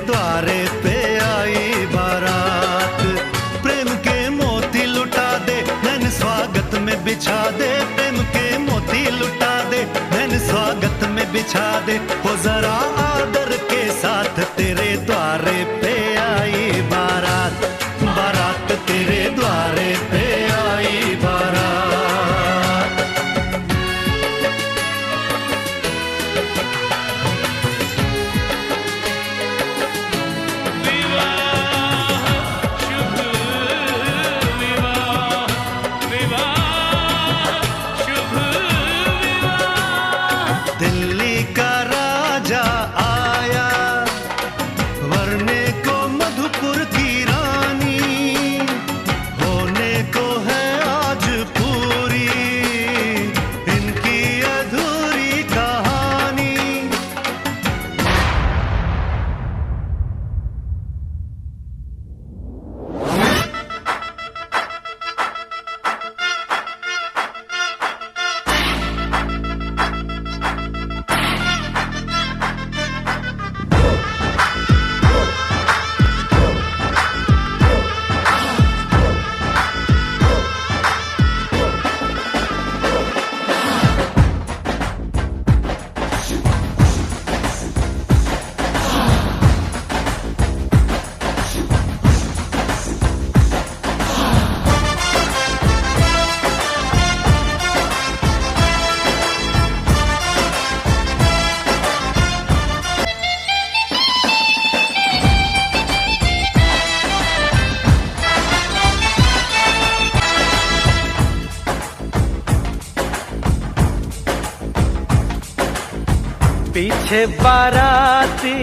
द्वारे पे आई बारात। प्रेम के मोती लुटा दे नैन स्वागत में बिछा दे, प्रेम के मोती लुटा दे नैन स्वागत में बिछा दे। वो जरा आदर के साथ तेरे द्वारे पे आई बारात, बारात तेरे द्वारे पे आई बारात। दिल्ली का राजा आया वरने को मधुपुर की रानी, होने को है आज पूरी इनकी अधूरी कहानी। पीछे बाराती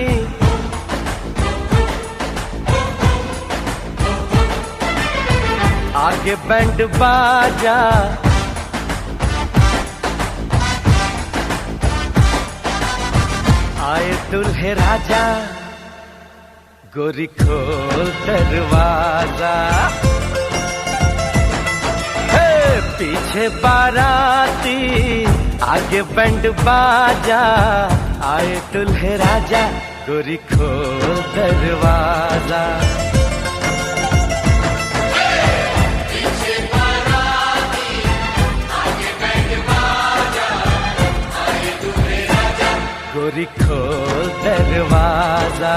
आगे बैंड बाजा, आए दुल्हे राजा गोरी खोल दरवाजा। पीछे बाराती आगे बैंड बाजा, आए दुल्हे राजा गोरी खोल दरवाजा। पीछे बाराती आगे बैंड बाजा, आए दुल्हे राजा गोरी खोल दरवाजा।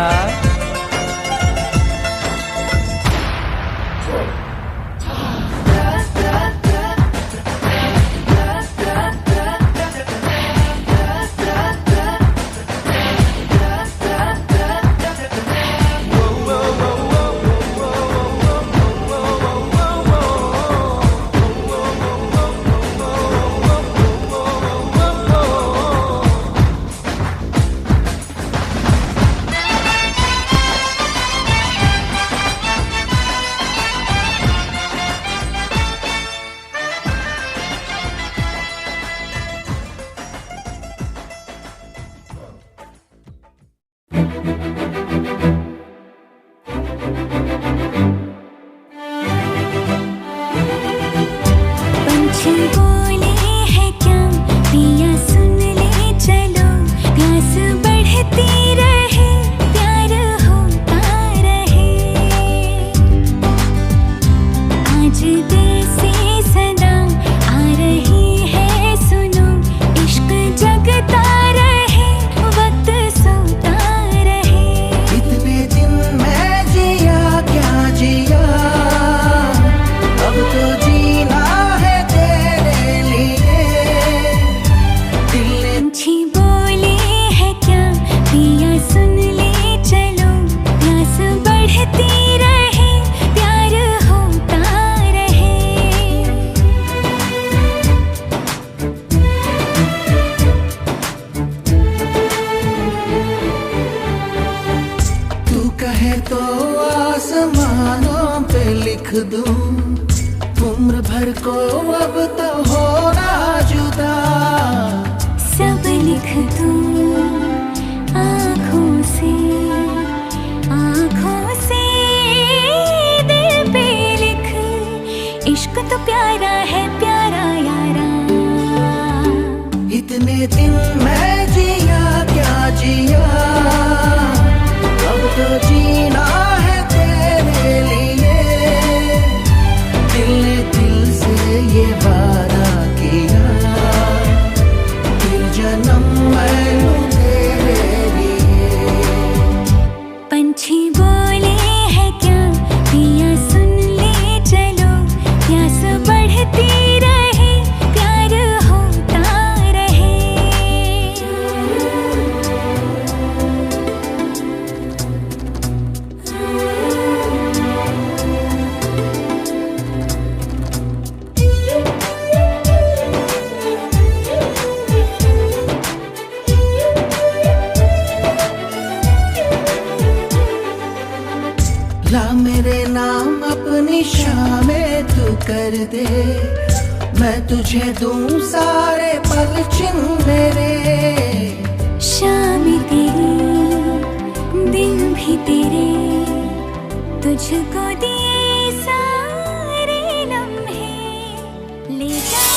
तो आसमानों पे लिख दूं उम्र भर को अब तो होना जुदा। सब लिख दूं आँखों से दिल पे लिख, इश्क तो प्यारा है प्यारा यारा। इतने दिन मैं जिया क्या जिया, अब तो ला मेरे नाम अपनी शामें तू कर दे, मैं तुझे दूं सारे पल छिन मेरे। शाम तेरी दिन भी तेरे, तुझको दिए सारे लम्हे ले जा।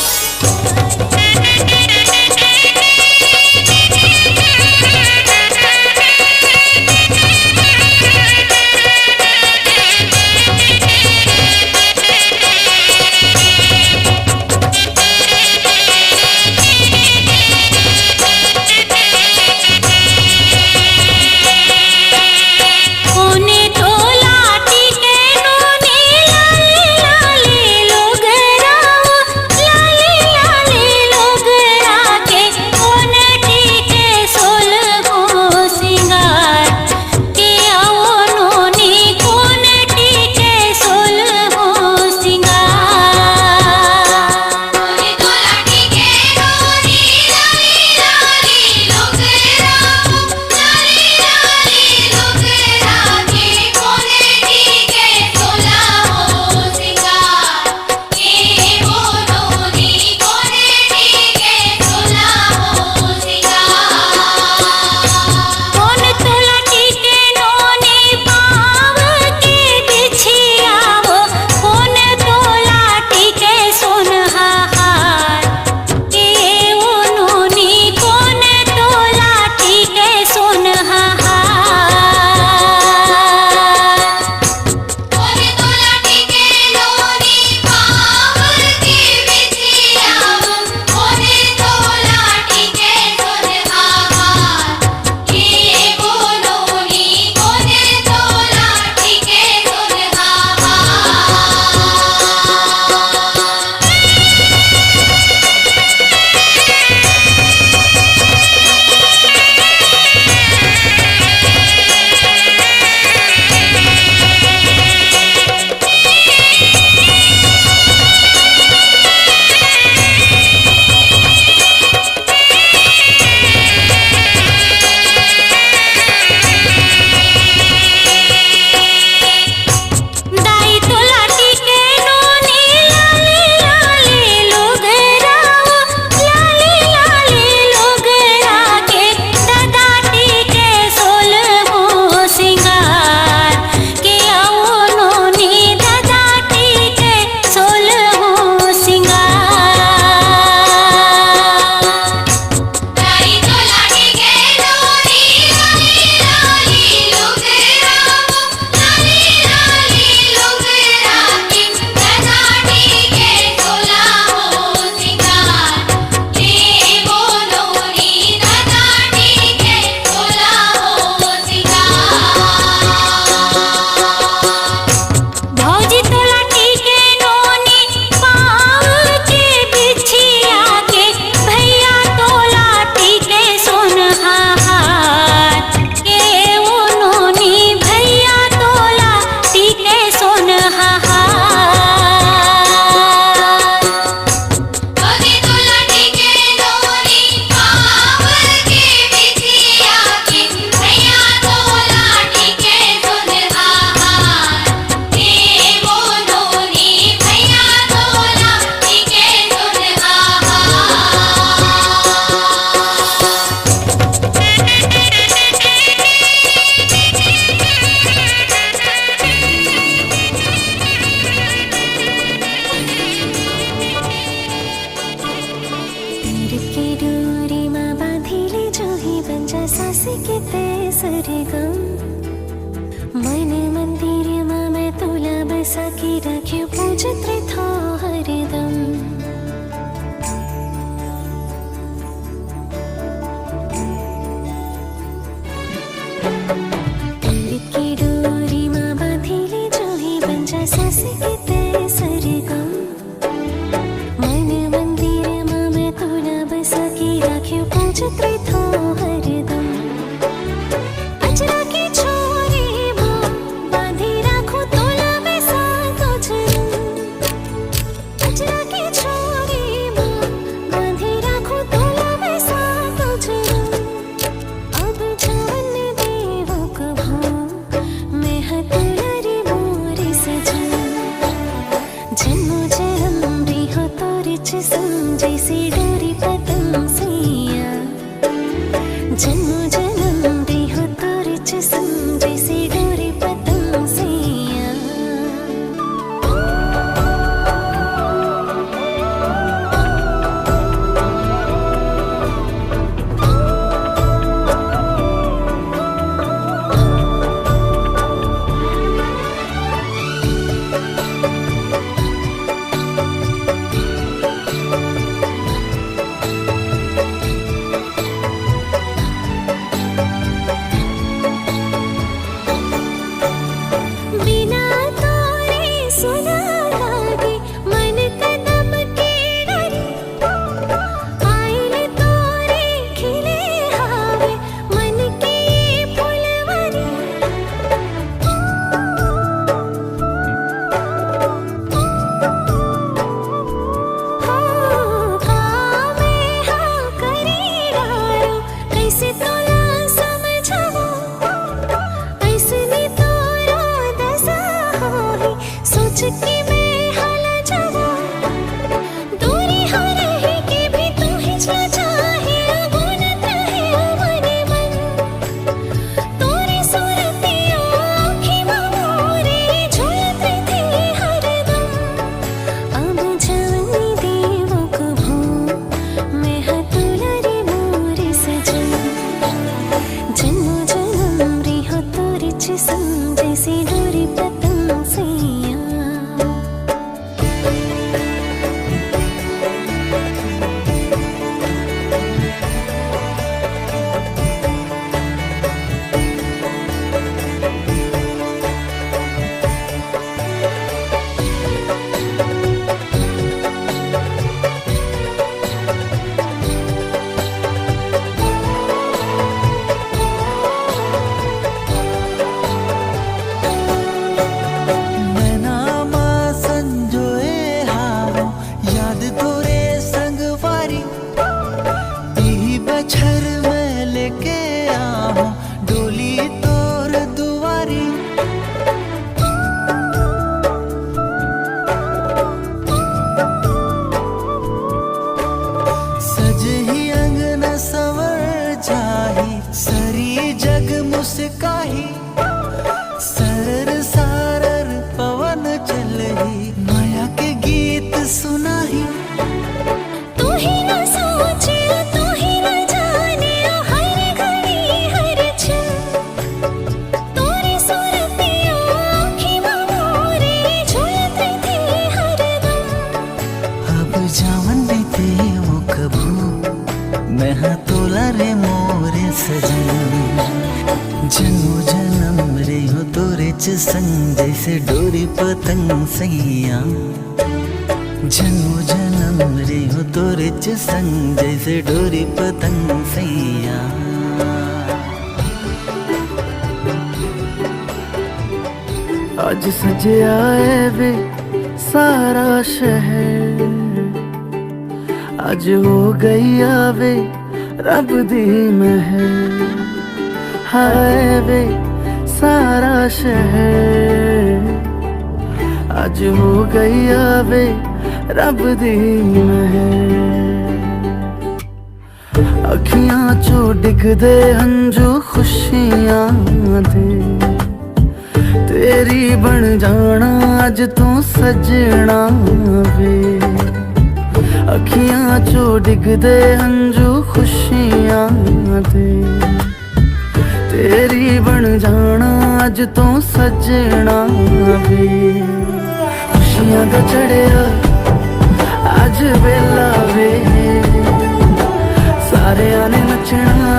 मन मन्दिरमा मैं तुला बसाकी राख्यो पूजित रह्यो हरदम। तिलकी डोरीमा बाँधिले जोही बन्छ सासकी ते सरगम। मन मन्दिरमा मैं तुला बसाकी राख्यो पूजित रह्यो हरदम। संग जैसे डोरी पतंग सैया जन्म जन्म दे हो तोरे च संग जैसे डोरी पतंग सैया जैसे डोरी पतंग सैया सरी जग मुस्काही सरर सारर पवन चलही माया के गीत सुनाही तू ही न सोचे तू ही न जाने हर घड़ी हर क्षण तोरे सुरतिया आँखी मोरे झूलत थी हरदम अब जावन बीते वो कभू मैं हाँ तोला रे मोरे सजन जन्म जन्म रे हो तोरे च संग जैसे डोरी पतंग सैया जन्म जन्म रे हो तोरे च संग जैसे डोरी पतंग सैया आज सजे आए वे सारा शहर आज हो गई आवे रब दी महर हाय वे सारा शहर आज हो गई आवे रब दी महर अखियां चो डिगदे हंजू खुशियां दे तेरी बन जाना अज तू सजना वे अखियां चो डिगदे हंजू खुशियां दे तेरी बन जाना अज तू सजना वे खुशियां दा चढ़िया अज वेला वे सारे ने नचना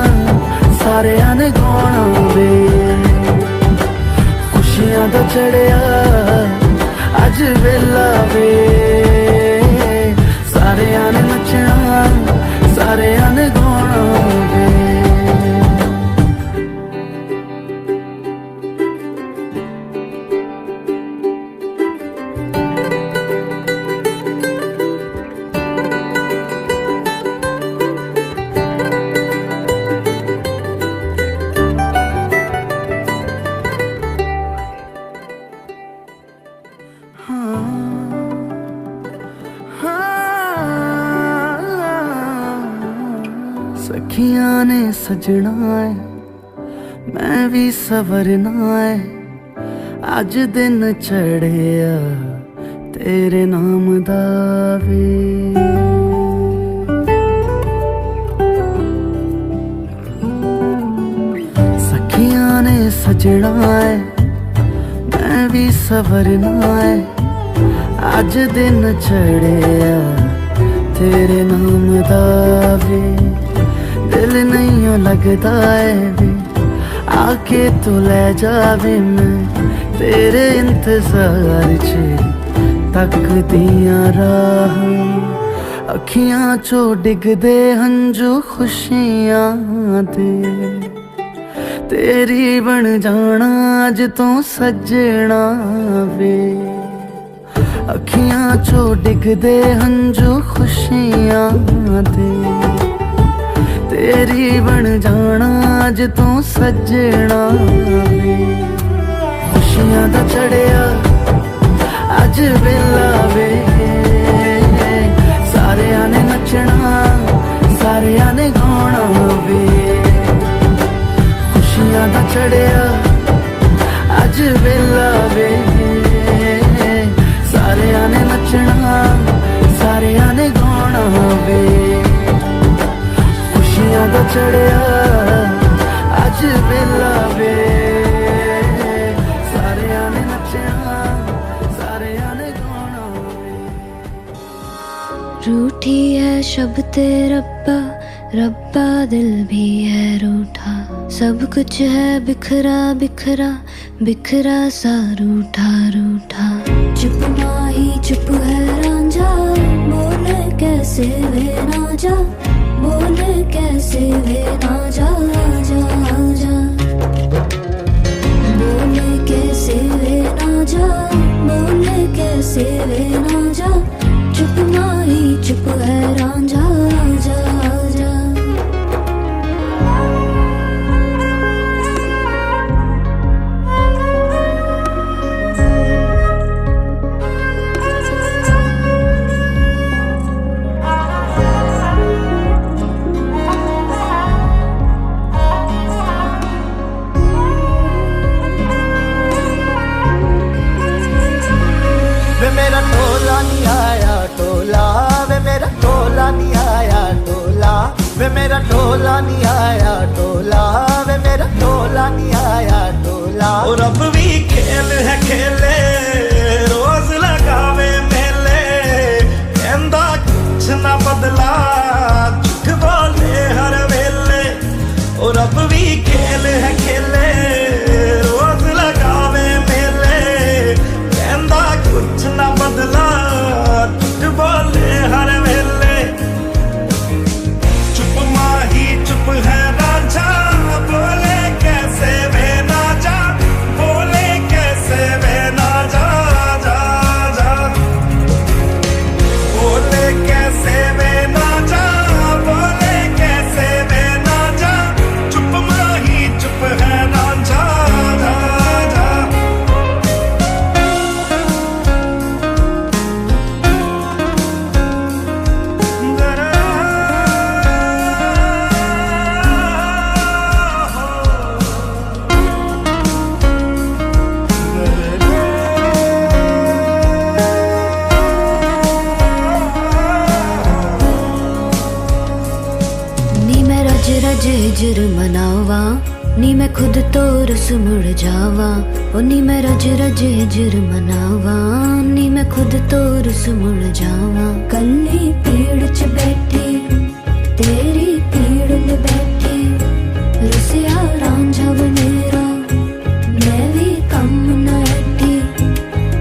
सारे ने गाना वे खुशियां दा चढ़िया अज वेला वे सारे ने नचना सारे ने गाना वे हाँ सखियां ने सजना है मैं भी सवरना है अज दिन चढ़िया तेरे नाम दा वे सखियां ने सजना है मैं भी सवरना है अज दिन चढ़िया तेरे नाम दा वे दिल नहीं लगता है वे आके तू ले जावे मैं तेरे इंतजार च तक दिया राह अखियां चो डिगदे हंजू खुशियां दे तेरी बन जाना अज तो सजना वे अखियां चो डिगदे हंजू खुशियां दे तेरी बन जाना अज तू सजना वे खुशियां दा चढ़िया अज वेला वे सारियां ने नचना सारियां ने गाना वे खुशियां दा चढ़िया अज वेला वे सारियां ने नचना सारियां ने गाना वे खुशियां दा चढ़िया अज वेला वे सारियां ने नचना सारियां ने गाना वे रूठी है शब्द रब्बा रब्बा दिल भी है रूठा सब कुछ है बिखरा बिखरा बिखरा सा रूठा रूठा चुप माही चुप है रांझा बोल कैसे वे ना जा बोल कैसे वे ना जा जा जा बोल कैसे वे ना जा बोल कैसे वे ना जा चुप माही चुप है रांझा जा जा वे मेरा टोला नहीं आया टोला वे मेरा टोला नहीं आया टोला वे मेरा टोला नहीं आया टोला वे मेरा टोला नहीं आया टोला और अब भी खेल है खेले रोज लगावे मेले कहंदा कुछ ना बदला झूठ बोले हर वेले और अब भी खेल है खेले रोज लगावे मेले कहंदा कुछ ना बदला झूठ बोले हर वेले चुप माही चुप है रांझा बोले कैसे वे ना जा बोले कैसे वे ना जा जा जा बोले कैसे वे ना जा बोले कैसे वे ना जा चुप माही चुप है रांझा जा जा नी मैं रज रज हिजर मनावा नी मैं खुद तो रस मुड़ जावा ओ नी मैं रज रज हिजर मनावा नी मैं खुद तो रस मुड़ जावा कल्ली पेड़ च बैठी तेरी पीड़ में बैठी रुसिया रांझा बनेरा मैं भी कम न हटी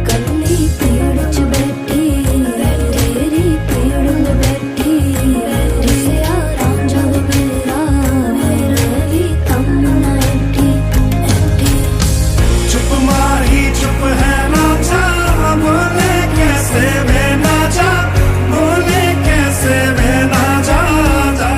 कल्ली पेड़ च बैठी तेरी पीड़ में बैठी रुसिया रांझा बनेरा मैं भी कम न हटी हटी चुप माही चुप है रांझा बोले कैसे वे ना जा बोले कैसे वे ना जा जा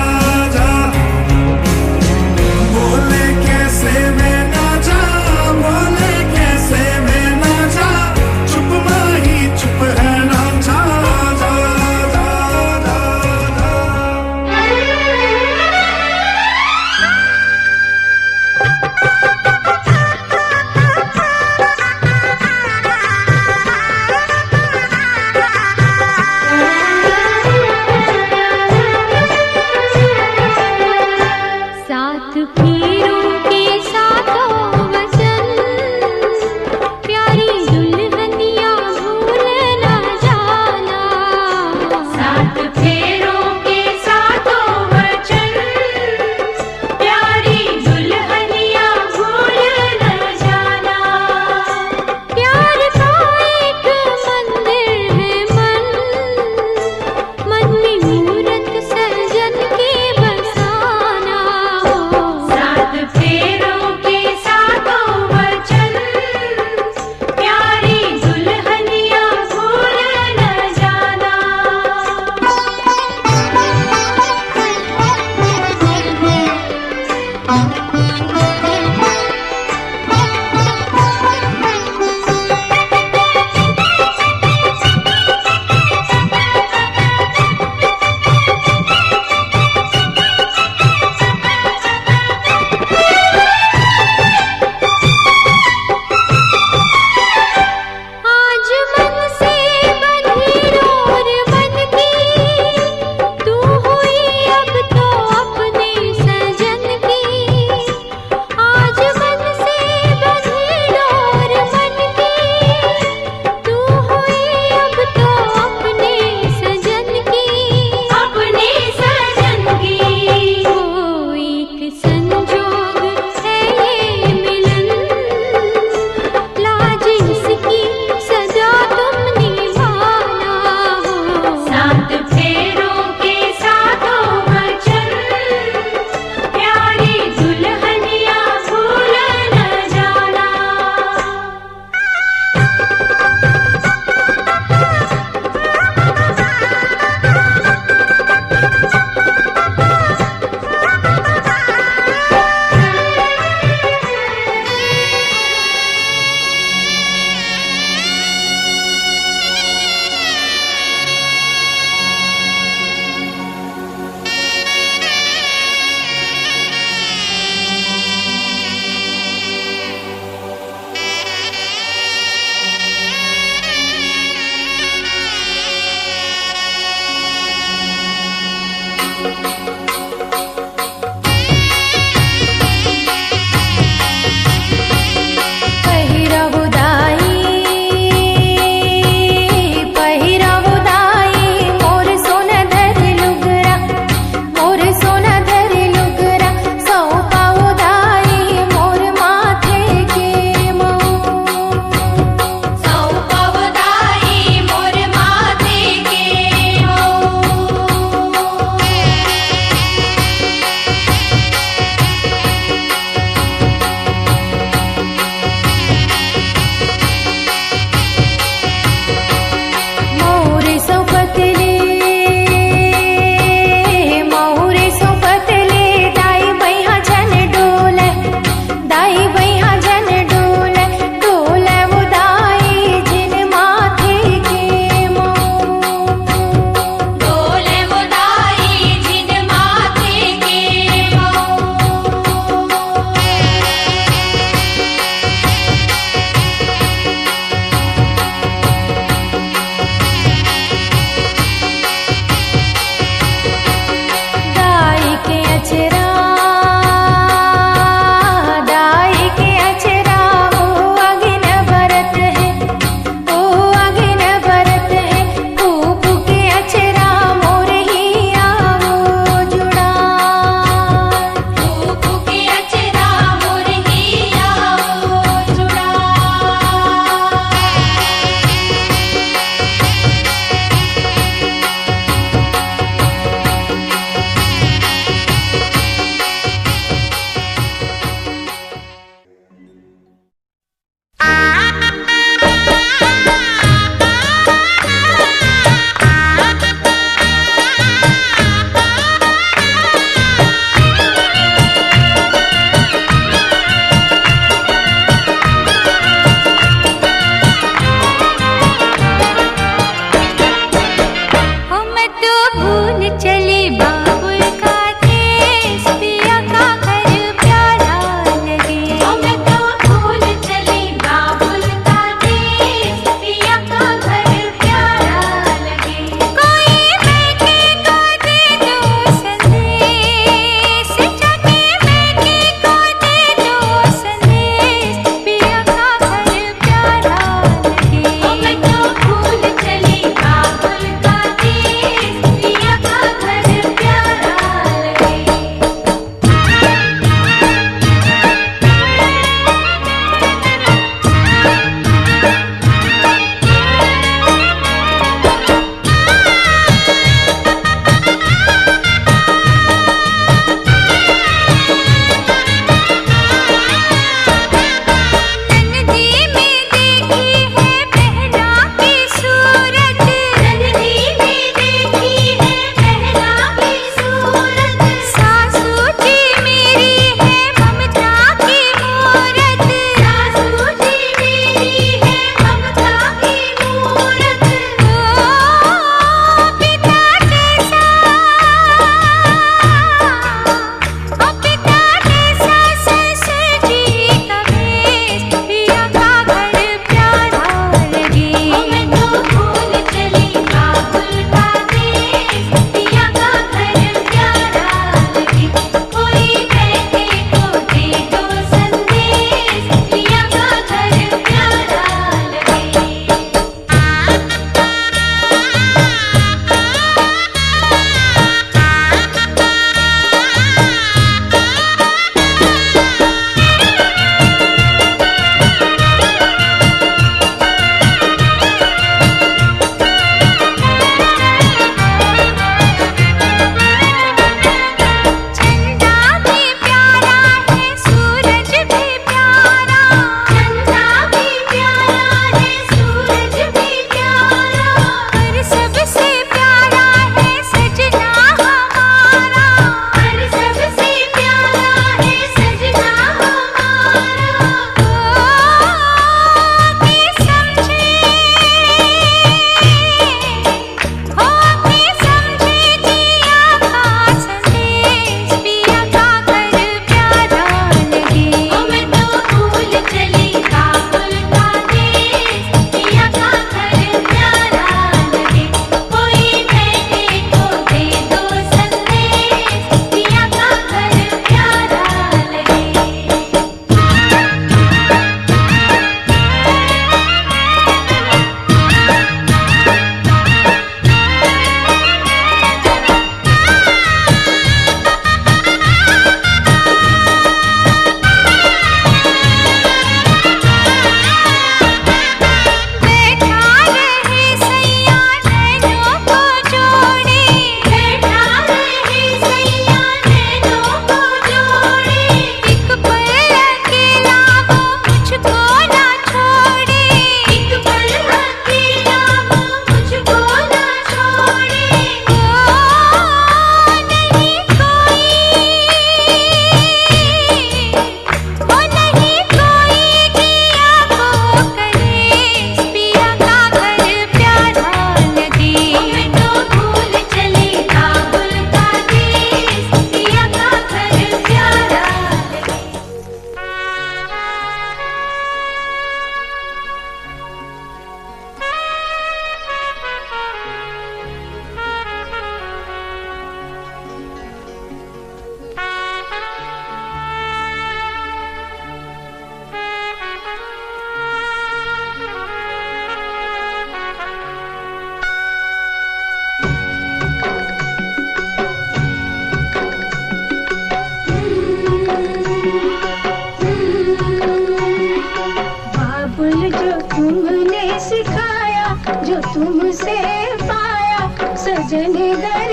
तुमसे पाया सजन घर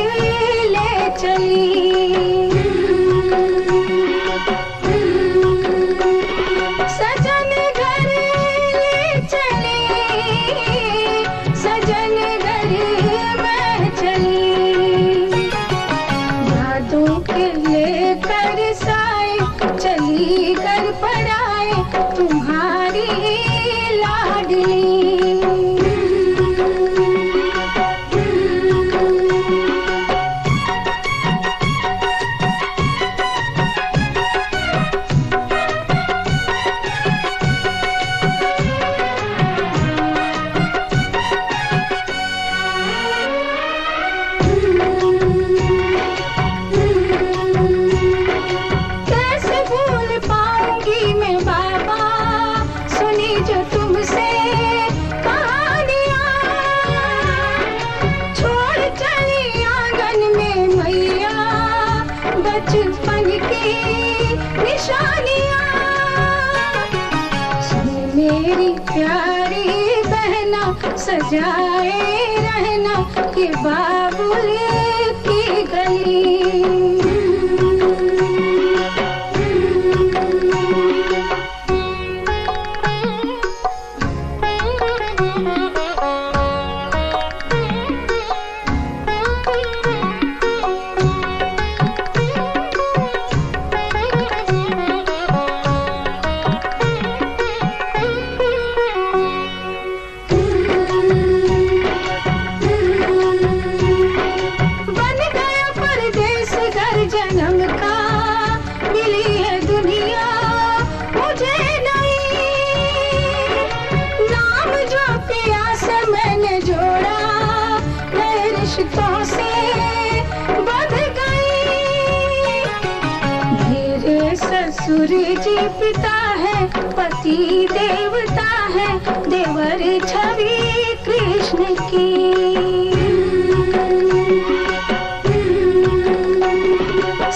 ले चली, सजन घर ले चली, सजन घर मैं चली, यादों के लेकर साए चली घर पर आए तुम्हारी लाडली। बचपन की निशानियां सुन मेरी प्यारी बहना, सजाए रहना ये बाबुल की गली। रिश्तों से बंध गई। मेरे ससुर जी पिता है, पति देवता है, देवर छवि कृष्ण की।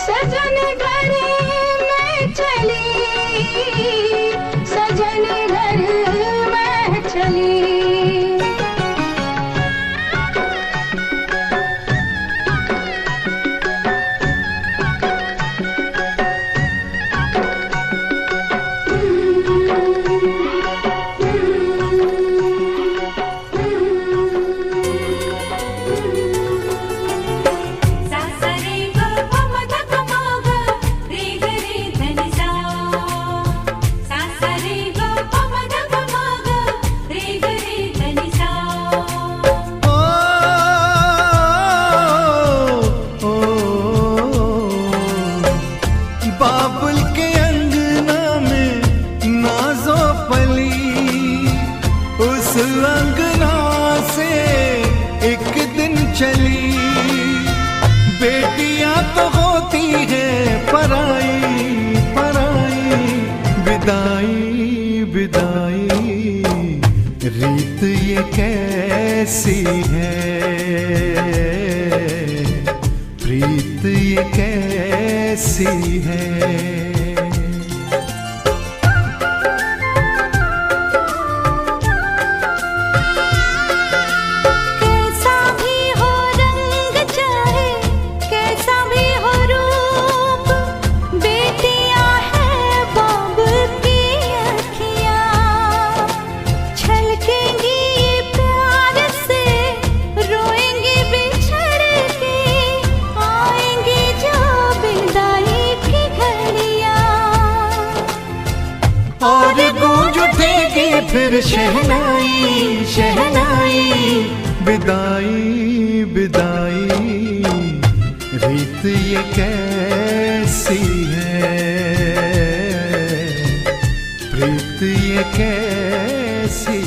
सजन घर में चली, सजन घर में चली। बाबुल के अंगना में नाजो पली, उस अंगना से एक दिन चली। बेटियां तो होती है पराई पराई, विदाई विदाई, रीत ये कैसी है, प्रीत ये कैसी है। कैसा भी हो रंग चाहे, कैसा भी हो रूप, बेटियां हैं बाबू की अखियां। छलकेंगी प्यार से, रोएंगी बिछड़ के, आएंगी जो विदाई की घड़ियां। और गूंज उठेगी फिर शहनाई शहनाई, विदाई विदाई, रीत ये कैसी है, प्रीत ये कैसी